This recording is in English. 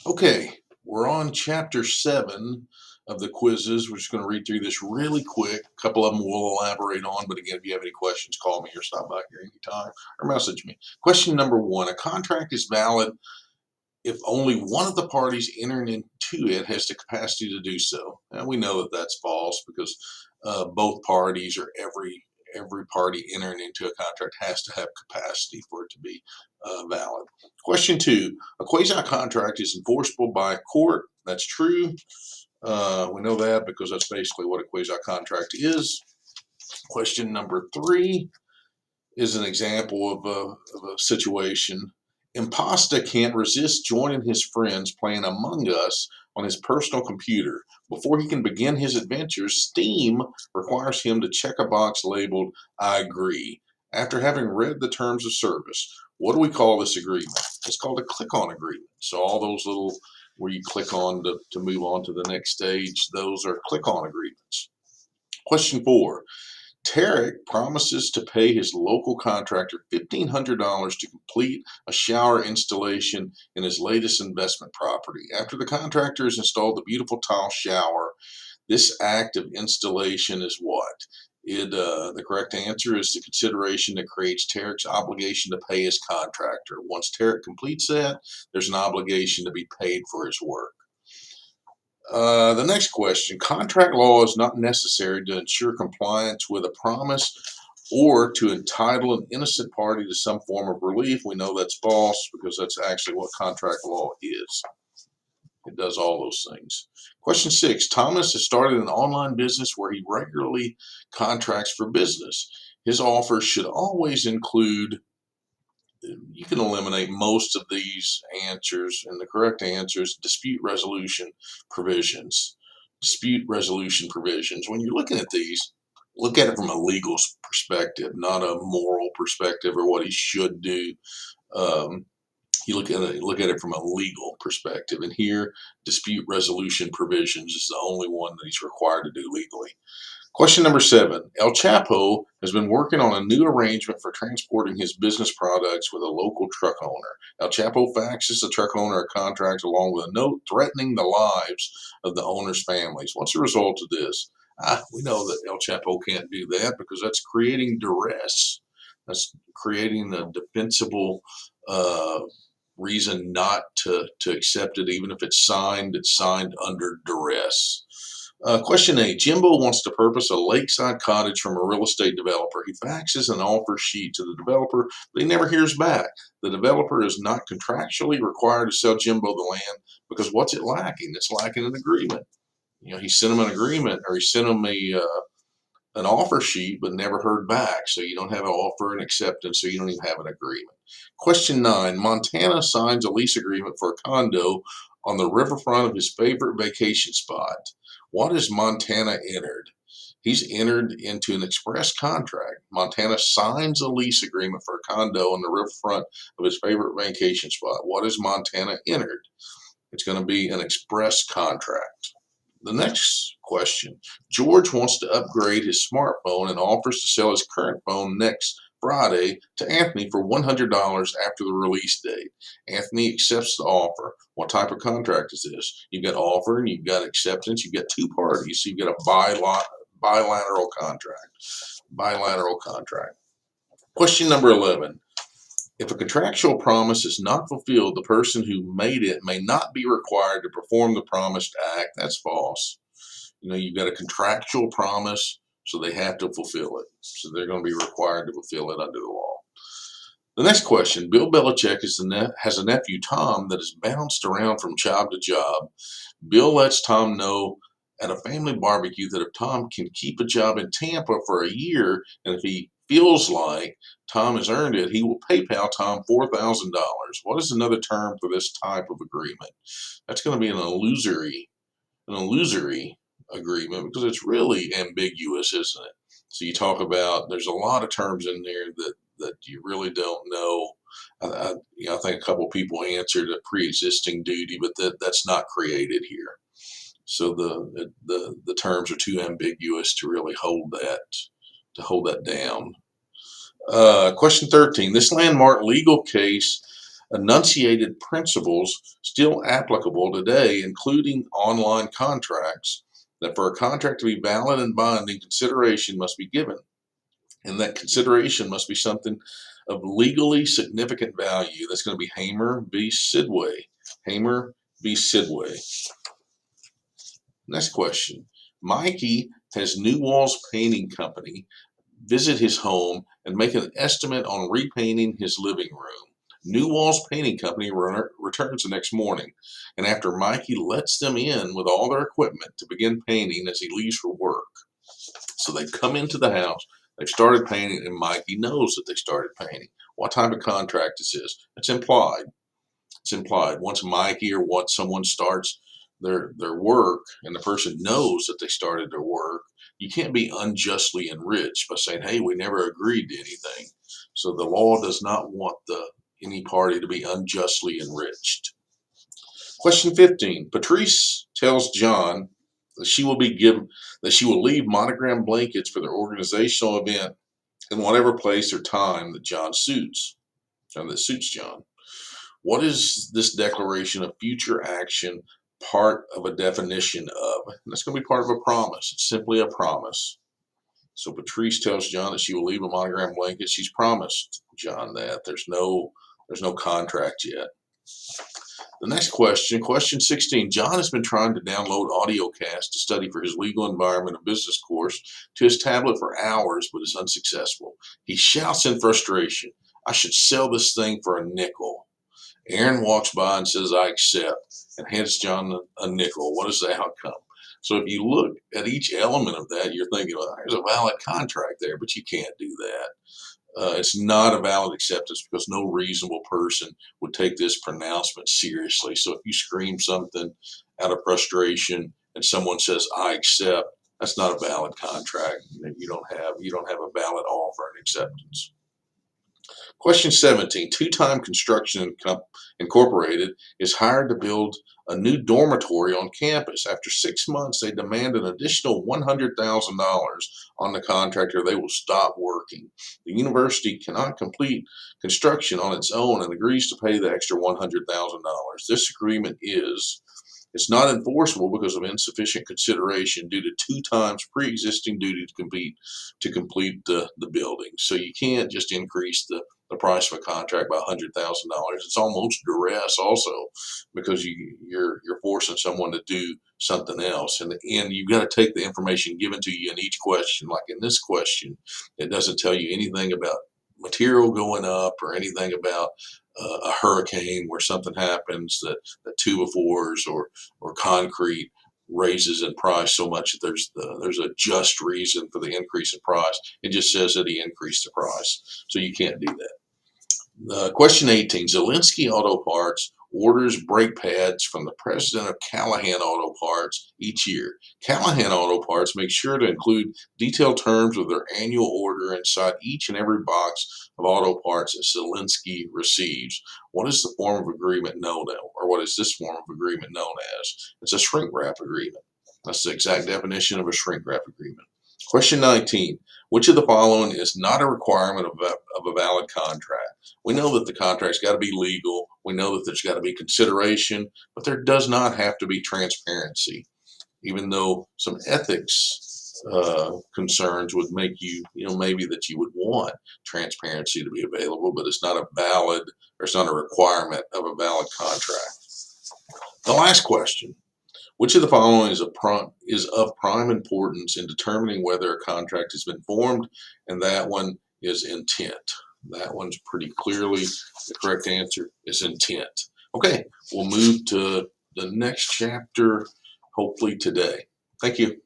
Okay, we're on chapter 7 of the quizzes. We're just going to read through this really quick. A couple of them we'll elaborate on, but again, if you have any questions, call me or stop by here anytime or message me. Question number 1. A contract is valid if only one of the parties entering into it has the capacity to do so. And we know that that's false because both parties or every party entering into a contract has to have capacity for it to be valid. Question 2. A quasi contract is enforceable by a court. That's true. We know that because that's basically what a quasi contract is. Question number 3 is an example of a situation. Imposta can't resist joining his friends playing Among Us on his personal computer. Before he can begin his adventures, Steam requires him to check a box labeled I agree. After having read the terms of service, what do we call this agreement? It's called a click on agreement. So, all those little where you click on to move on to the next stage, those are click on agreements. Question 4. Tarek promises to pay his local contractor $1,500 to complete a shower installation in his latest investment property. After the contractor has installed the beautiful tile shower, this act of installation is what? The correct answer is the consideration that creates Tarek's obligation to pay his contractor. Once Tarek completes that, there's an obligation to be paid for his work. The next question. Contract law is not necessary to ensure compliance with a promise or to entitle an innocent party to some form of relief. We know that's false because that's actually what contract law is. It does all those things. Question 6. Thomas has started an online business where he regularly contracts for business. His offers should always include, you can eliminate most of these answers, and the correct answer is dispute resolution provisions. Dispute resolution provisions. When you're looking at these, look at it from a legal perspective, not a moral perspective or what he should do. Um, you look at it from a legal perspective, and here, dispute resolution provisions is the only one that he's required to do legally. Question number 7. El Chapo has been working on a new arrangement for transporting his business products with a local truck owner. El Chapo faxes the truck owner a contract along with a note threatening the lives of the owner's families. What's the result of this? We know that El Chapo can't do that because that's creating duress. That's creating a defensible uh, reason not to accept it, even if it's signed under duress. Question 8. Jimbo wants to purchase a lakeside cottage from a real estate developer. He faxes an offer sheet to the developer, but he never hears back. The developer is not contractually required to sell Jimbo the land because what's it lacking? It's lacking an agreement. He sent him an agreement, or he sent him an offer sheet, but never heard back. So you don't have an offer and acceptance, so you don't even have an agreement. Question 9. Montana signs a lease agreement for a condo on the riverfront of his favorite vacation spot. What has Montana entered? He's entered into an express contract. Montana signs a lease agreement for a condo on the riverfront of his favorite vacation spot. What has Montana entered? It's going to be an express contract. The next question. George wants to upgrade his smartphone and offers to sell his current phone next Friday to Anthony for $100 after the release date. Anthony accepts the offer. What type of contract is this? You've got offer and you've got acceptance. You've got two parties. So you've got a bilateral contract. Bilateral contract. Question number 11. If a contractual promise is not fulfilled, the person who made it may not be required to perform the promised act. That's false. You've got a contractual promise, so they have to fulfill it. So they're going to be required to fulfill it under the law. The next question. Bill Belichick has a nephew, Tom, that is bounced around from job to job. Bill lets Tom know at a family barbecue that if Tom can keep a job in Tampa for a year, and if he feels like Tom has earned it, he will PayPal Tom $4,000. What is another term for this type of agreement? That's going to be an illusory agreement because it's really ambiguous, isn't it? So you talk about there's a lot of terms in there that you really don't know. I think a couple of people answered a pre-existing duty, but that's not created here. So the terms are too ambiguous to really hold that down. Question 13. This landmark legal case enunciated principles still applicable today, including online contracts, that for a contract to be valid and binding, consideration must be given, and that consideration must be something of legally significant value. That's going to be Hamer v. Sidway. Hamer v. Sidway. Next question. Mikey has New Walls Painting Company visit his home and make an estimate on repainting his living room. New Walls Painting Company returns the next morning, and after Mikey lets them in with all their equipment to begin painting as he leaves for work. So they come into the house, they've started painting, and Mikey knows that they started painting. What type of contract is this? It's implied. It's implied. Once Mikey or once someone starts their work and the person knows that they started their work, you can't be unjustly enriched by saying, hey, we never agreed to anything. So the law does not want any party to be unjustly enriched. Question 15. Patrice tells John that she will leave monogram blankets for their organizational event in whatever place or time that suits John. What is this declaration of future action part of a definition of? And that's going to be part of a promise. It's simply a promise. So Patrice tells John that she will leave a monogram blanket. She's promised John that. There's no contract yet. The next question, question 16. John has been trying to download AudioCast to study for his legal environment and business course to his tablet for hours, but is unsuccessful. He shouts in frustration, I should sell this thing for a nickel. Aaron walks by and says, I accept, and hands John a nickel. What is the outcome? So if you look at each element of that, you're thinking, well, there's a valid contract there, but you can't do that. It's not a valid acceptance because no reasonable person would take this pronouncement seriously. So if you scream something out of frustration and someone says, I accept, that's not a valid contract. You don't have a valid offer and acceptance. Question 17. Two-Time Construction Incorporated is hired to build a new dormitory on campus. After 6 months, they demand an additional $100,000 on the contractor. They will stop working. The university cannot complete construction on its own and agrees to pay the extra $100,000. This agreement it's not enforceable because of insufficient consideration due to 2 times pre-existing duty to complete the building. So you can't just increase the price of a contract by $100,000. It's almost duress also because you're forcing someone to do something else. And you've got to take the information given to you in each question. Like in this question, it doesn't tell you anything about material going up or anything about a hurricane where something happens that 2x4s or concrete raises in price so much that there's a just reason for the increase in price. It just says that he increased the price. So you can't do that. Question 18. Zelensky Auto Parts orders brake pads from the president of Callahan Auto Parts each year. Callahan Auto Parts makes sure to include detailed terms of their annual order inside each and every box of auto parts that Zelensky receives. What is the form of agreement known as, or what is this form of agreement known as? It's a shrink wrap agreement. That's the exact definition of a shrink wrap agreement. Question 19. Which of the following is not a requirement of a valid contract? We know that the contract's got to be legal. We know that there's got to be consideration, but there does not have to be transparency, even though some ethics concerns would make maybe that you would want transparency to be available, but it's not a requirement of a valid contract. The last question. Which of the following is of prime importance in determining whether a contract has been formed? And that one is intent. That one's pretty clearly the correct answer is intent. Okay, we'll move to the next chapter hopefully today. Thank you.